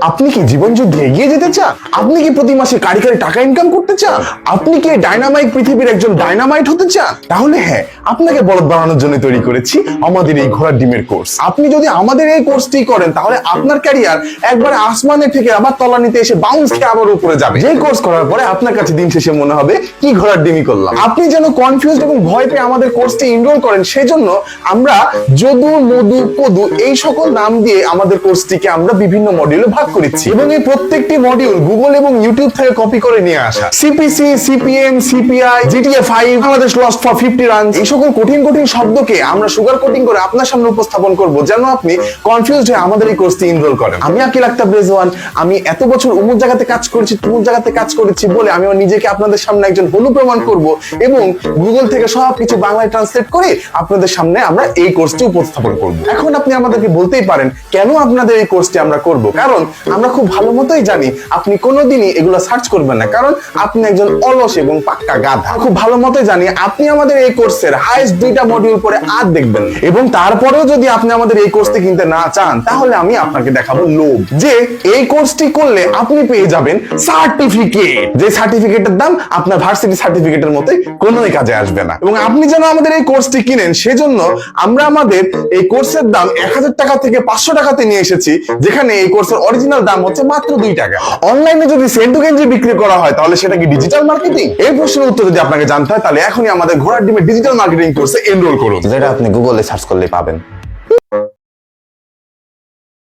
আপনি কি জীবন যুদ্ধে এগিয়ে যেতে চান? আপনি কি প্রতি মাসে কারি কারি টাকা ইনকাম করতে চান? আপনি কি ডাইনামাইট পৃথিবীর একজন ডাইনামাইট হতে চান? তাহলে হ্যাঁ, আপনাকে বলদ বানানোর জন্য তৈরি করেছি আমাদের এই ঘোড়ার ডিমের কোর্স। আপনি যদি আমাদের এই কোর্সটি করেন তাহলে আপনার ক্যারিয়ার একবারে আসমানে থেকে আবার তলানিতে এসে বাউন্স খেয়ে আবার উপরে যাবে। যেই কোর্স করার পরে আপনার কাছে দিন শেষে মনে হবে কি ঘোড়ার ডিমই করলাম। আপনি যেন কনফিউজড এবং ভয় পেয়ে আমাদের কোর্সটি এনরোল করেন, সেজন্য আমরা যদু, মধু, পদু এই সকল নাম দিয়ে আমাদের কোর্সটিকে আমরা বিভিন্ন মডিউলে ভাগ করেছি এবং এই প্রত্যেকটি মডিউল গুগল এবং ইউটিউব থেকে কপি করে নিয়ে আসা। CPC, CPM, CPI, GTA 5, Bangladesh lost for 50 runs, এই সকল কঠিন কঠিন শব্দকে আমরা সুগার কোটিং করে আপনার সামনে উপস্থাপন করব যেন আপনি কনফিউজড হয়ে আমাদের এই কোর্সটি এনরোল করেন। আমি আকিল আক্তার রেজওয়ান, আমি এত বছর অমুক জায়গাতে কাজ করেছি, তুমুক জায়গাতে কাজ করেছি বলে আমি আমার নিজেকে আপনাদের সামনে একজন হলু প্রমাণ করব এবং গুগল থেকে সবকিছু বাংলায় ট্রান্সলেট করে আপনাদের সামনে আমরা এই কোর্সটি উপস্থাপন করব। এখন আপনি আমাদেরকে বলতেই পারেন কেন আপনাদের এই কোর্সটি আমরা করব? কারণ আমরা খুব ভালো মতোই জানি আপনি কোনোদিনই এগুলো সার্চ করবেন না, কারণ আপনি একজন অলস এবং পাক্কা গাধা। খুব ভালো মতোই জানি আপনি আমাদের এই কোর্সের হাইস্ট 2টা মডিউল পরে আর দেখবেন এবং তারপরেও যদি আপনি আমাদের এই কোর্সটি কিনতে না চান তাহলে আমি আপনাকে দেখাবো লোভ, যে এই কোর্সটি করলে আপনি পেয়ে যাবেন সার্টিফিকেট, যে সার্টিফিকেটের দাম আপনার ভার্সিটি সার্টিফিকেটের মতোই কোনোই কাজে আসবে না। এবং আপনি যেন আমাদের এই কোর্সটি কিনেন সেজন্য আমরা আমাদের এই কোর্সের দাম 1000 টাকা থেকে 500 টাকাতে নিয়ে এসেছি, যেখানে এই কোর্সের অরিজিনাল দাম হচ্ছে মাত্র 2 টাকা। অনলাইনে যদি সেন্টু গেঞ্জি বিক্রি করা হয় তাহলে সেটা কি ডিজিটাল মার্কেটিং? এই প্রশ্নের উত্তর যদি আপনাকে জানতে হয় তাহলে এখনই আমাদের ঘোড়ার ডিমের ডিজিটাল মার্কেটিং কোর্সে এনরোল করুন, যেটা আপনি গুগলে সার্চ করলে পাবেন।